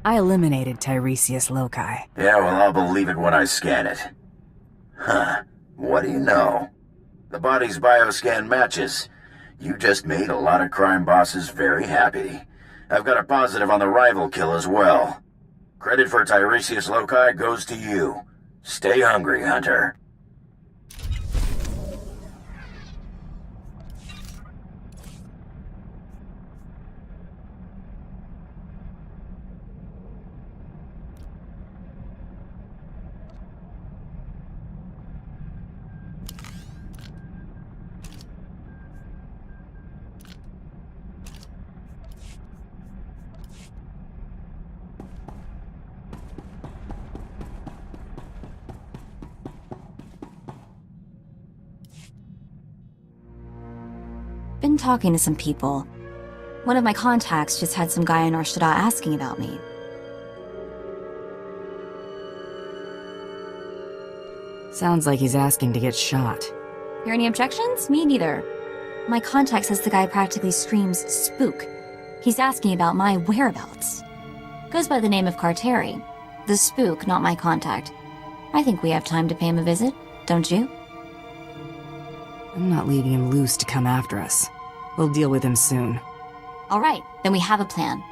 I eliminated Tiresias loci. Yeah, well, I'll believe it when I scan it. Huh. What do you know? The body's bioscan matches. You just made a lot of crime bosses very happy. I've got a positive on the rival kill as well. Credit for Tiresias loci goes to you. Stay hungry, Hunter. Been talking to some people. One of my contacts just had some guy in Ordo asking about me. Sounds like he's asking to get shot. Hear any objections? Me neither. My contact says the guy practically screams spook. He's asking about my whereabouts. Goes by the name of Carteri. The spook, not my contact. I think we have time to pay him a visit, don't you? I'm not leaving him loose to come after us. We'll deal with him soon. All right, then we have a plan.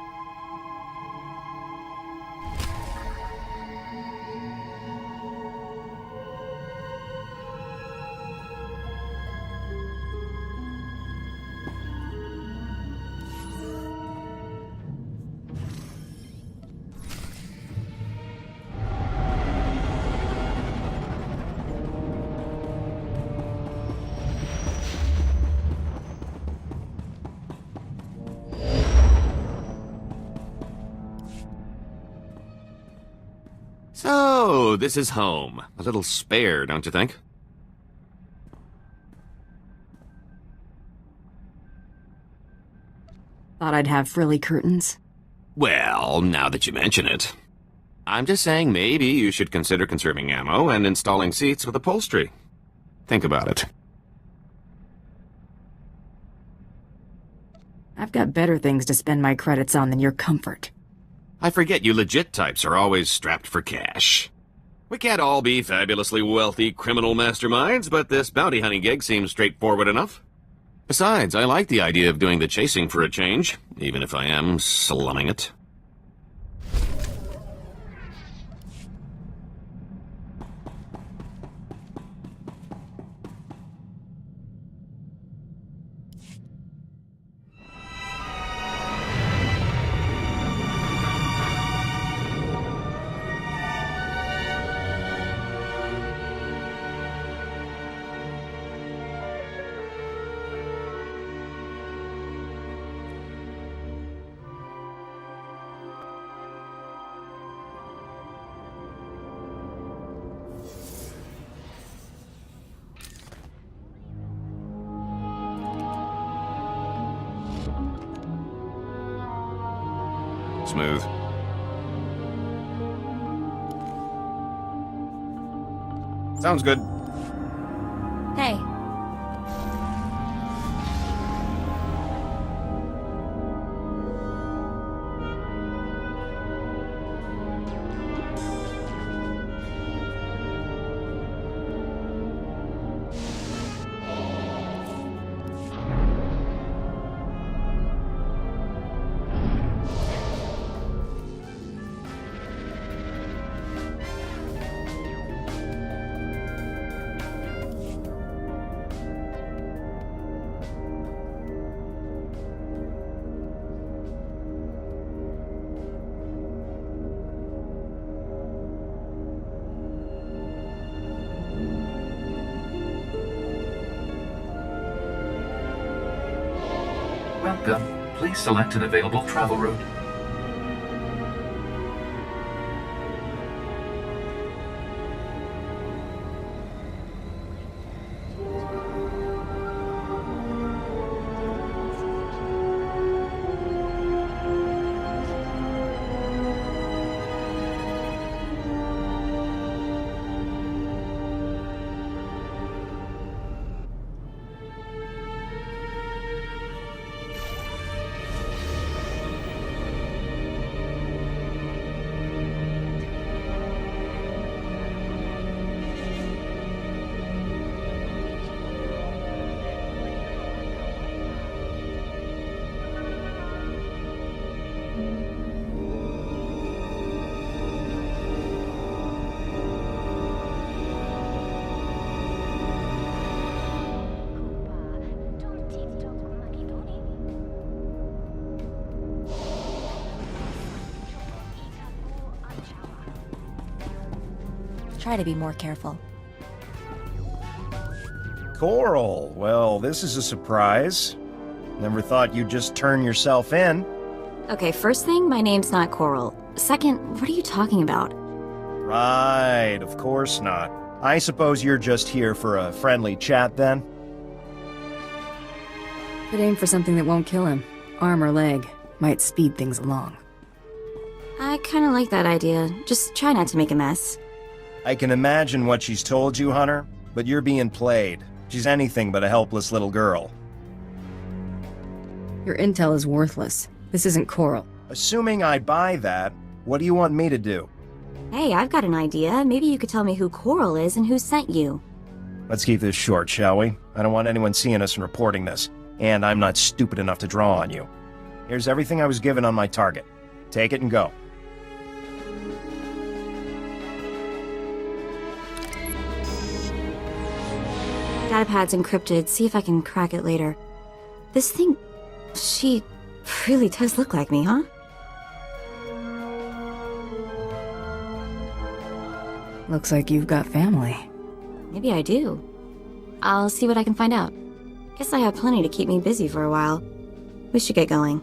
So, this is home. A little spare, don't you think? Thought I'd have frilly curtains. Well, now that you mention it. I'm just saying maybe you should consider conserving ammo and installing seats with upholstery. Think about it. I've got better things to spend my credits on than your comfort. I forget you legit types are always strapped for cash. We can't all be fabulously wealthy criminal masterminds, but this bounty hunting gig seems straightforward enough. Besides, I like the idea of doing the chasing for a change, even if I am slumming it. Smooth. Sounds good. Hey. Welcome. Please select an available travel route. try to be more careful. Coral, well, this is a surprise. Never thought you'd just turn yourself in. Okay, first thing, my name's not Coral. Second, what are you talking about? Right, of course not. I suppose you're just here for a friendly chat then? Could aim for something that won't kill him. Arm or leg. Might speed things along. I kinda like that idea. Just try not to make a mess. I can imagine what she's told you, Hunter, but you're being played. She's anything but a helpless little girl. Your intel is worthless. This isn't Coral. Assuming I buy that, what do you want me to do? Hey, I've got an idea. Maybe you could tell me who Coral is and who sent you. Let's keep this short, shall we? I don't want anyone seeing us and reporting this. And I'm not stupid enough to draw on you. Here's everything I was given on my target. Take it and go. Datapad's encrypted. See if I can crack it later. This thing... she really does look like me, huh? Looks like you've got family. Maybe I do. I'll see what I can find out. Guess I have plenty to keep me busy for a while. We should get going.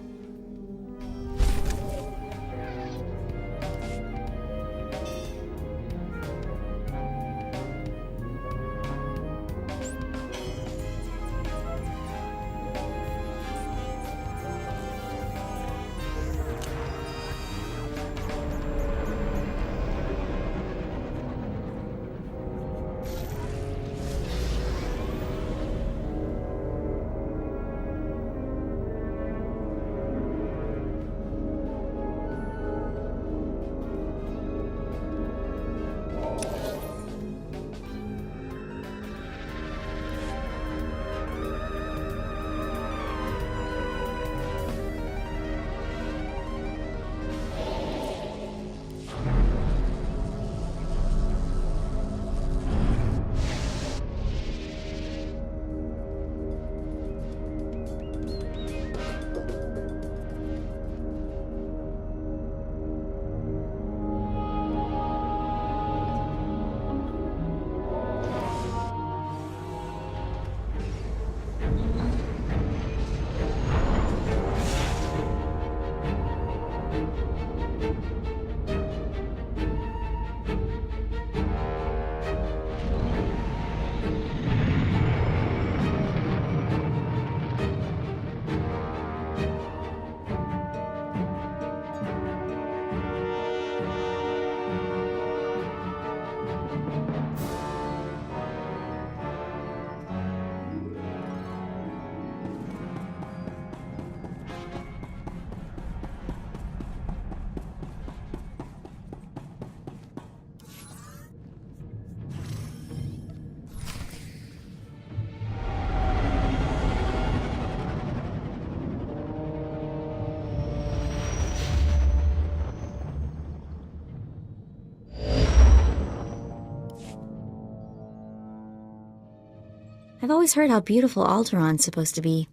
I've always heard how beautiful Alderon's supposed to be.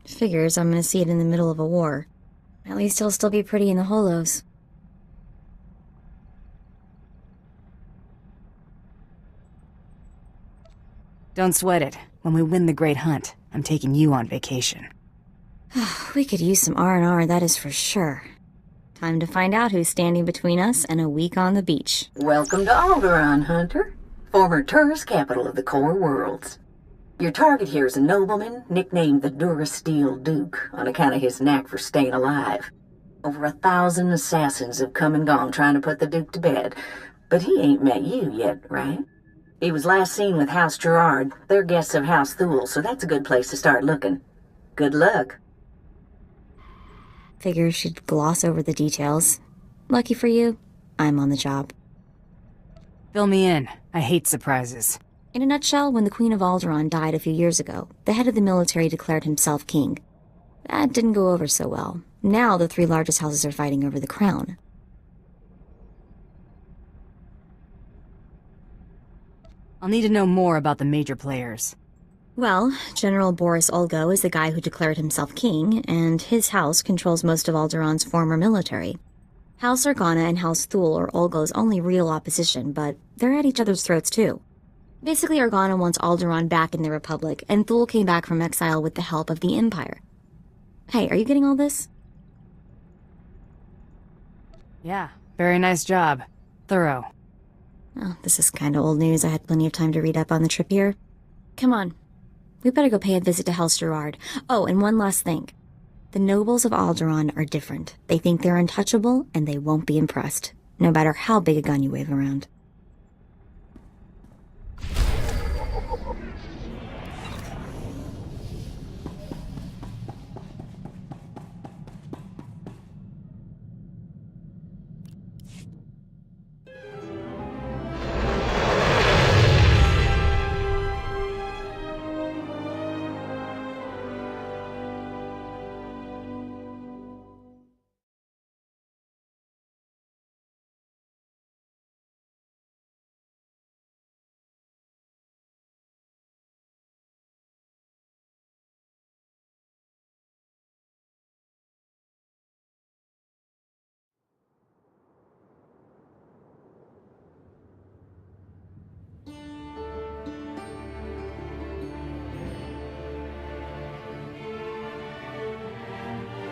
Figures I'm gonna see it in the middle of a war. At least he'll still be pretty in the holos. Don't sweat it. When we win the Great Hunt, I'm taking you on vacation. We could use some R&R, that is for sure. Time to find out who's standing between us and a week on the beach. Welcome to Alderaan, Hunter. Former tourist capital of the core worlds. Your target here is a nobleman nicknamed the Durasteel Duke on account of his knack for staying alive. Over 1,000 assassins have come and gone trying to put the Duke to bed, but he ain't met you yet, right? He was last seen with House Gerard. They're guests of House Thule, so that's a good place to start looking. Good luck. Figure she'd gloss over the details. Lucky for you, I'm on the job. Fill me in. I hate surprises. In a nutshell, when the Queen of Alderaan died a few years ago, the head of the military declared himself king. That didn't go over so well. Now the three largest houses are fighting over the crown. I'll need to know more about the major players. Well, General Boris Olgo is the guy who declared himself king, and his house controls most of Alderaan's former military. House Organa and House Thule are Olga's only real opposition, but they're at each other's throats too. Basically, Organa wants Alderaan back in the Republic, and Thule came back from exile with the help of the Empire. Hey, are you getting all this? Yeah, very nice job. Thorough. Oh, this is kinda old news. I had plenty of time to read up on the trip here. Come on. We better go pay a visit to House Gerard. Oh, and one last thing. The nobles of Alderaan are different. They think they're untouchable, and they won't be impressed, no matter how big a gun you wave around.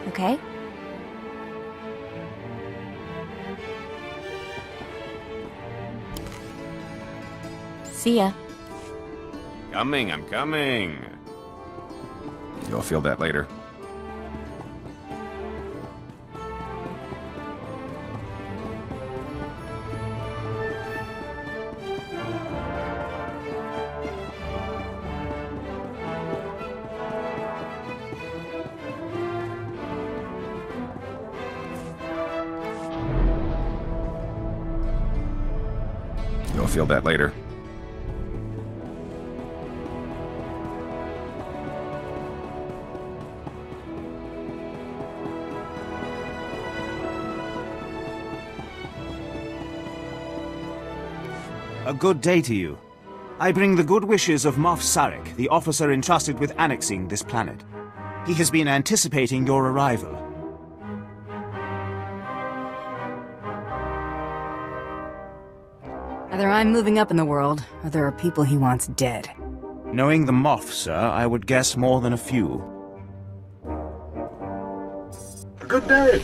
Okay? See ya. I'm coming. You'll feel that later. You'll feel that later. A good day to you. I bring the good wishes of Moff Sarek, the officer entrusted with annexing this planet. He has been anticipating your arrival. Either I'm moving up in the world, or there are people he wants dead. Knowing the Moff, sir, I would guess more than a few. Good day.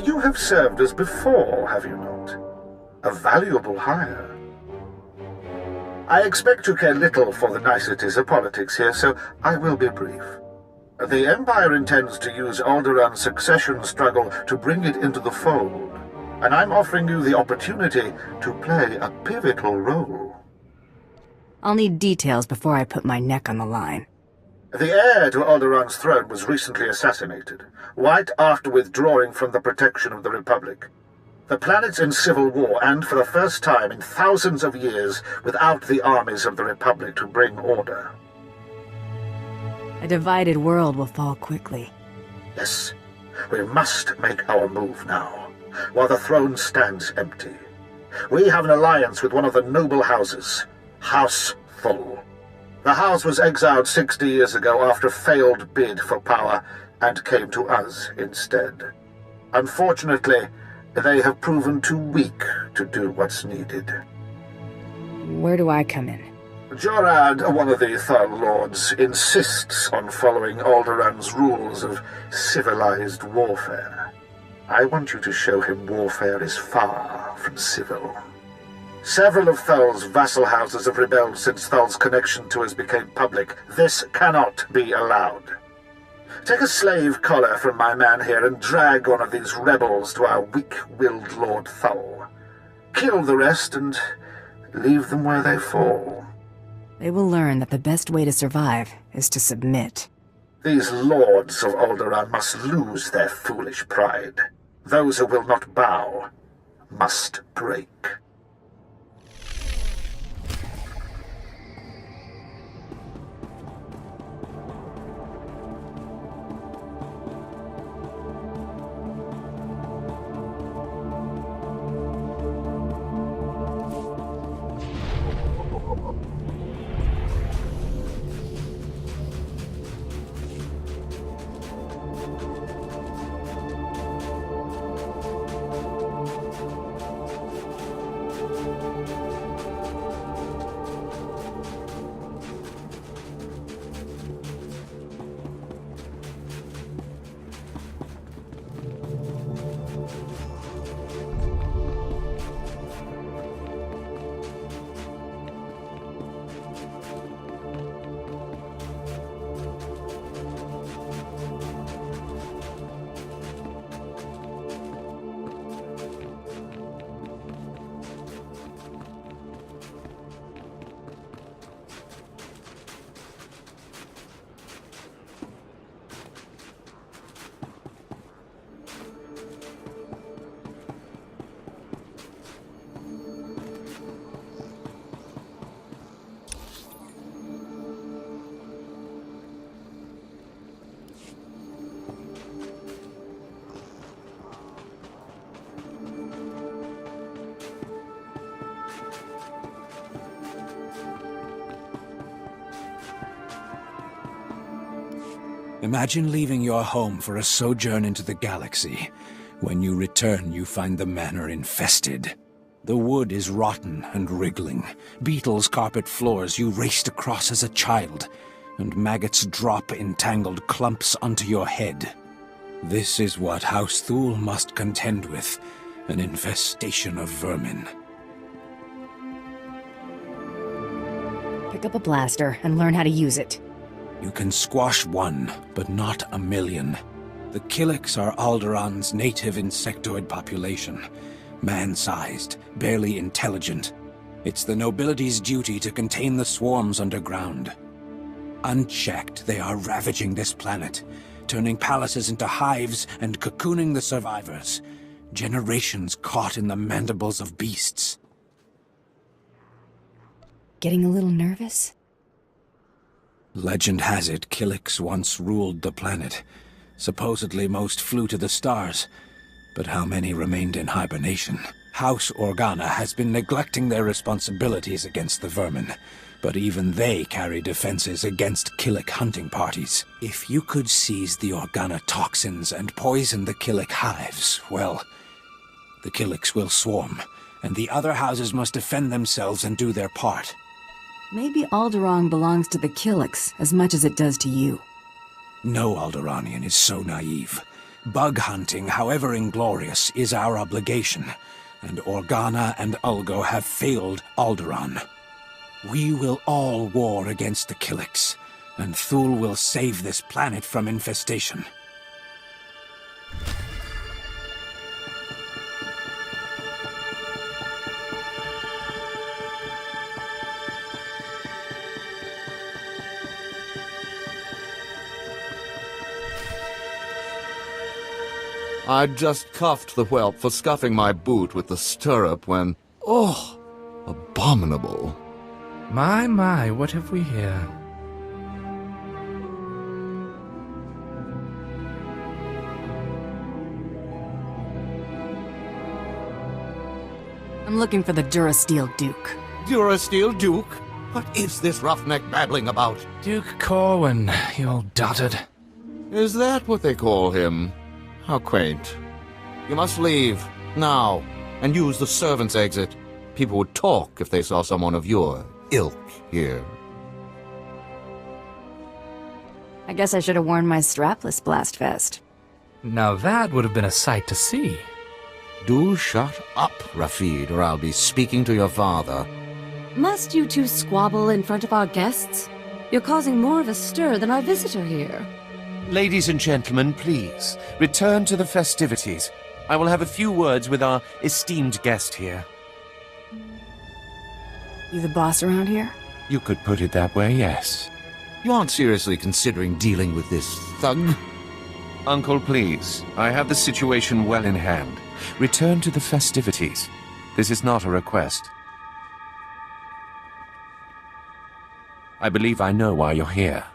You have served us before, have you not? A valuable hire. I expect you care little for the niceties of politics here, so I will be brief. The Empire intends to use Alderaan's succession struggle to bring it into the fold, and I'm offering you the opportunity to play a pivotal role. I'll need details before I put my neck on the line. The heir to Alderaan's throne was recently assassinated, right after withdrawing from the protection of the Republic. The planet's in civil war, and for the first time in thousands of years, without the armies of the Republic to bring order. A divided world will fall quickly. Yes, we must make our move now, while the throne stands empty. We have an alliance with one of the noble houses, House Thule. The house was exiled 60 years ago after a failed bid for power, and came to us instead. Unfortunately, they have proven too weak to do what's needed. Where do I come in? Jorad, one of the Thul Lords, insists on following Alderaan's rules of civilized warfare. I want you to show him warfare is far from civil. Several of Thul's vassal houses have rebelled since Thul's connection to us became public. This cannot be allowed. Take a slave collar from my man here and drag one of these rebels to our weak-willed Lord Thul. Kill the rest and leave them where they fall. They will learn that the best way to survive is to submit. These lords of Alderaan must lose their foolish pride. Those who will not bow must break. Imagine leaving your home for a sojourn into the galaxy. When you return, you find the manor infested. The wood is rotten and wriggling. Beetles carpet floors you raced across as a child, and maggots drop in tangled clumps onto your head. This is what House Thule must contend with, an infestation of vermin. Pick up a blaster and learn how to use it. You can squash one, but not a million. The Killiks are Alderaan's native insectoid population. Man-sized, barely intelligent. It's the nobility's duty to contain the swarms underground. Unchecked, they are ravaging this planet, turning palaces into hives and cocooning the survivors. Generations caught in the mandibles of beasts. Getting a little nervous? Legend has it Killiks once ruled the planet. Supposedly most flew to the stars, but how many remained in hibernation? House Organa has been neglecting their responsibilities against the vermin, but even they carry defenses against Killik hunting parties. If you could seize the Organa toxins and poison the Killik hives, well, the Killiks will swarm, and the other houses must defend themselves and do their part. Maybe Alderaan belongs to the Killiks as much as it does to you. No Alderaanian is so naive. Bug hunting, however inglorious, is our obligation, and Organa and Ulgo have failed Alderaan. We will all war against the Killiks, and Thule will save this planet from infestation. I'd just cuffed the whelp for scuffing my boot with the stirrup when... Oh, abominable. My, what have we here? I'm looking for the Durasteel Duke. Durasteel Duke? What is this roughneck babbling about? Duke Corwin, you old dotard. Is that what they call him? How quaint. You must leave, now, and use the servants' exit. People would talk if they saw someone of your ilk here. I guess I should have worn my strapless blast vest. Now that would have been a sight to see. Do shut up, Rafid, or I'll be speaking to your father. Must you two squabble in front of our guests? You're causing more of a stir than our visitor here. Ladies and gentlemen, please, return to the festivities. I will have a few words with our esteemed guest here. You the boss around here? You could put it that way, yes. You aren't seriously considering dealing with this thug? Uncle, please. I have the situation well in hand. Return to the festivities. This is not a request. I believe I know why you're here.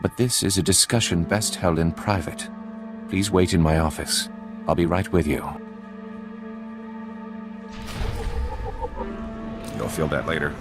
But this is a discussion best held in private. Please wait in my office. I'll be right with you. You'll feel that later.